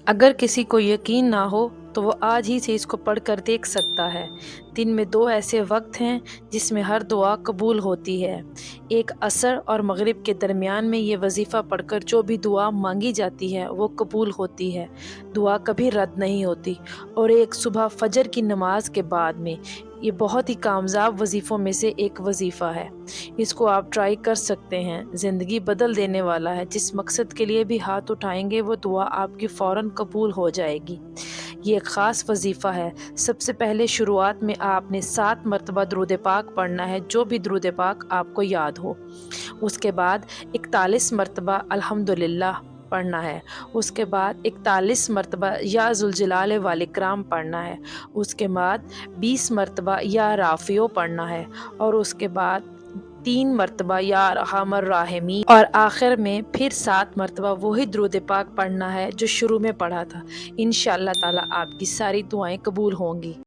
अगर किसी को यकीन ना हो तो वो आज ही से इसको पढ़ कर देख सकता है। दिन में 2 ऐसे वक्त हैं जिसमें हर दुआ कबूल होती है। एक असर और मगरिब के दरमियान में ये वज़ीफ़ा पढ़कर जो भी दुआ मांगी जाती है वो कबूल होती है, दुआ कभी रद्द नहीं होती। और एक सुबह फजर की नमाज के बाद में, ये बहुत ही कामयाब वज़ीफ़ों में से एक वज़ीफ़ा है। इसको आप ट्राई कर सकते हैं, ज़िंदगी बदल देने वाला है। जिस मकसद के लिए भी हाथ उठाएंगे वो दुआ आपकी फ़ौरन कबूल हो जाएगी। ये एक ख़ास वज़ीफ़ा है। सबसे पहले शुरुआत में आपने 7 मरतबा दुरूद पाक पढ़ना है, जो भी दुरूद पाक आपको याद हो। उसके बाद 41 मरतबा अल्हम्दुलिल्लाह पढ़ना है। उसके बाद 41 मरतबा या ज़ुल वल इकराम पढ़ना है। उसके बाद 20 मरतबा या राफ़ियो पढ़ना है और उसके बाद 3 मरतबा या अरहमर राहिमीन और आखिर में फिर 7 मरतबा वही दुरूद पाक पढ़ना है जो शुरू में पढ़ा था। इंशाअल्लाह ताला आपकी सारी दुआएं कबूल होंगी।